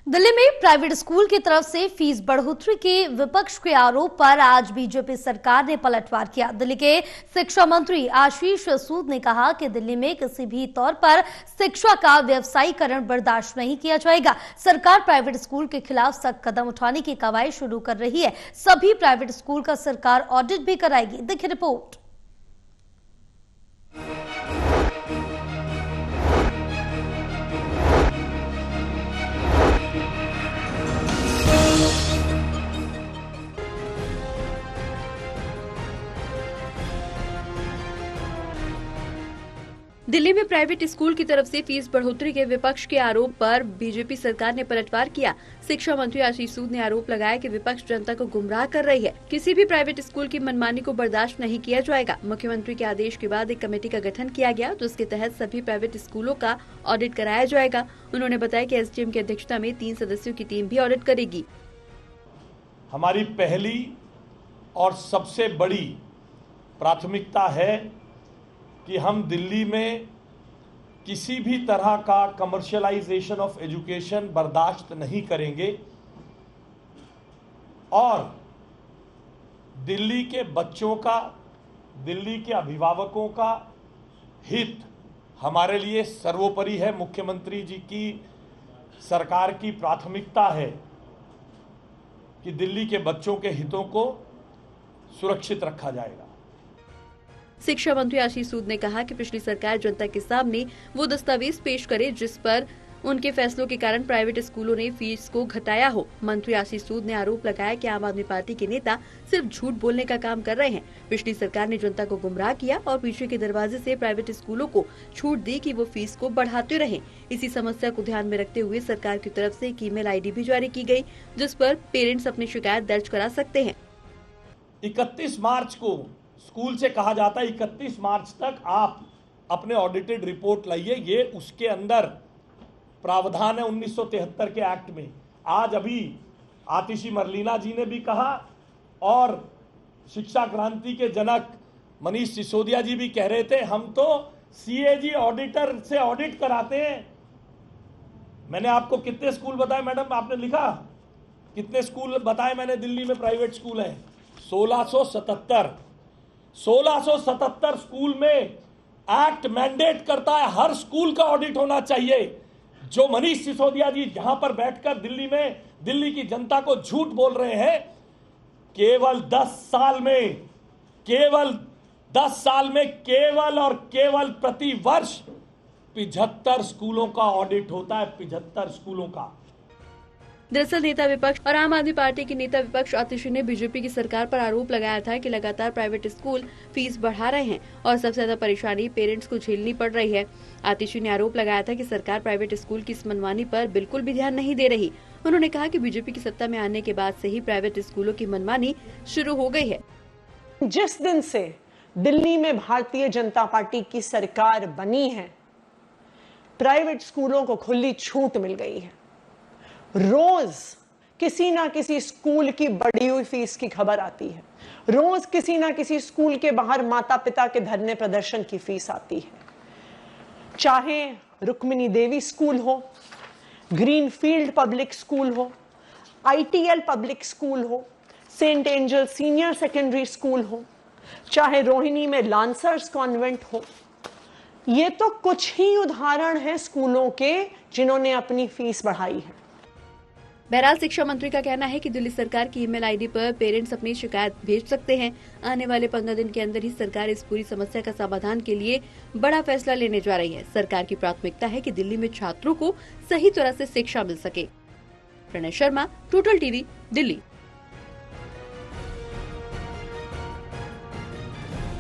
दिल्ली में private school की तरफ से फीस बढ़ोतरी के विपक्ष के आरोप पर आज बीजेपी सरकार ने पलटवार किया। दिल्ली के शिक्षा मंत्री आशीष सूद ने कहा कि दिल्ली में किसी भी तौर पर शिक्षा का व्यवसायीकरण बर्दाश्त नहीं किया जाएगा। सरकार प्राइवेट स्कूल के खिलाफ सख्त कदम उठाने की कवायद शुरू कर रही है। सभी प्राइवेट स्कूल का सरकार ऑडिट भी कराएगी। देखिए रिपोर्ट। दिल्ली में प्राइवेट स्कूल की तरफ से फीस बढ़ोतरी के विपक्ष के आरोप पर बीजेपी सरकार ने पलटवार किया। शिक्षा मंत्री आशीष सूद ने आरोप लगाया कि विपक्ष जनता को गुमराह कर रही है। किसी भी प्राइवेट स्कूल की मनमानी को बर्दाश्त नहीं किया जाएगा। मुख्यमंत्री के आदेश के बाद एक कमेटी का गठन किया गया, जिसके तहत सभी प्राइवेट स्कूलों का ऑडिट कराया जाएगा। उन्होंने बताया कि एसडीएम की अध्यक्षता में 3 सदस्यों की टीम भी ऑडिट करेगी। हमारी पहली और सबसे बड़ी प्राथमिकता है कि हम दिल्ली में किसी भी तरह का कमर्शियलाइजेशन ऑफ एजुकेशन बर्दाश्त नहीं करेंगे और दिल्ली के बच्चों का, दिल्ली के अभिभावकों का हित हमारे लिए सर्वोपरि है। मुख्यमंत्री जी की सरकार की प्राथमिकता है कि दिल्ली के बच्चों के हितों को सुरक्षित रखा जाएगा। शिक्षा मंत्री आशीष सूद ने कहा कि पिछली सरकार जनता के सामने वो दस्तावेज पेश करे जिस पर उनके फैसलों के कारण प्राइवेट स्कूलों ने फीस को घटाया हो। मंत्री आशीष सूद ने आरोप लगाया कि आम आदमी पार्टी के नेता सिर्फ झूठ बोलने का काम कर रहे हैं। पिछली सरकार ने जनता को गुमराह किया और पीछे के दरवाजे से प्राइवेट स्कूलों को छूट दी कि वो फीस को बढ़ाते रहे। इसी समस्या को ध्यान में रखते हुए सरकार की तरफ से एक ईमेल आईडी भी जारी की गयी, जिस पर पेरेंट्स अपनी शिकायत दर्ज करा सकते हैं। 31 मार्च को स्कूल से कहा जाता है 31 मार्च तक आप अपने ऑडिटेड रिपोर्ट लाइए। ये उसके अंदर प्रावधान है 1973 के एक्ट में। आज अभी आतिशी मरलीना जी ने भी कहा और शिक्षा क्रांति के जनक मनीष सिसोदिया जी भी कह रहे थे, हम तो सीएजी ऑडिटर से ऑडिट कराते हैं। मैंने आपको कितने स्कूल बताए मैडम, आपने लिखा कितने स्कूल बताए मैंने दिल्ली में प्राइवेट स्कूल हैं? 1677 स्कूल में एक्ट मैंडेट करता है हर स्कूल का ऑडिट होना चाहिए। जो मनीष सिसोदिया जी यहां पर बैठकर दिल्ली में दिल्ली की जनता को झूठ बोल रहे हैं, केवल 10 साल में केवल और केवल प्रति वर्ष 75 स्कूलों का ऑडिट होता है। 75 स्कूलों का। दरअसल नेता विपक्ष और आम आदमी पार्टी के नेता विपक्ष आतिशी ने बीजेपी की सरकार पर आरोप लगाया था कि लगातार प्राइवेट स्कूल फीस बढ़ा रहे हैं और सबसे ज्यादा परेशानी पेरेंट्स को झेलनी पड़ रही है। आतिशी ने आरोप लगाया था कि सरकार प्राइवेट स्कूल की इस मनमानी पर बिल्कुल भी ध्यान नहीं दे रही। उन्होंने कहा कि बीजेपी की सत्ता में आने के बाद से ही प्राइवेट स्कूलों की मनमानी शुरू हो गई है। जिस दिन से दिल्ली में भारतीय जनता पार्टी की सरकार बनी है, प्राइवेट स्कूलों को खुली छूट मिल गई है। रोज किसी ना किसी स्कूल की बढ़ी हुई फीस की खबर आती है। रोज किसी ना किसी स्कूल के बाहर माता पिता के धरने प्रदर्शन की फीस आती है। चाहे रुक्मिणी देवी स्कूल हो, ग्रीनफील्ड पब्लिक स्कूल हो, आईटीएल पब्लिक स्कूल हो, Saint Angel Senior Secondary School हो, चाहे रोहिणी में लांसर्स कॉन्वेंट हो। ये तो कुछ ही उदाहरण हैं स्कूलों के जिन्होंने अपनी फीस बढ़ाई है। बहरहाल शिक्षा मंत्री का कहना है कि दिल्ली सरकार की ईमेल आईडी पर पेरेंट्स अपनी शिकायत भेज सकते हैं। आने वाले 15 दिन के अंदर ही सरकार इस पूरी समस्या का समाधान के लिए बड़ा फैसला लेने जा रही है। सरकार की प्राथमिकता है कि दिल्ली में छात्रों को सही तरह से शिक्षा मिल सके। Pranay Sharma, Total TV, Delhi.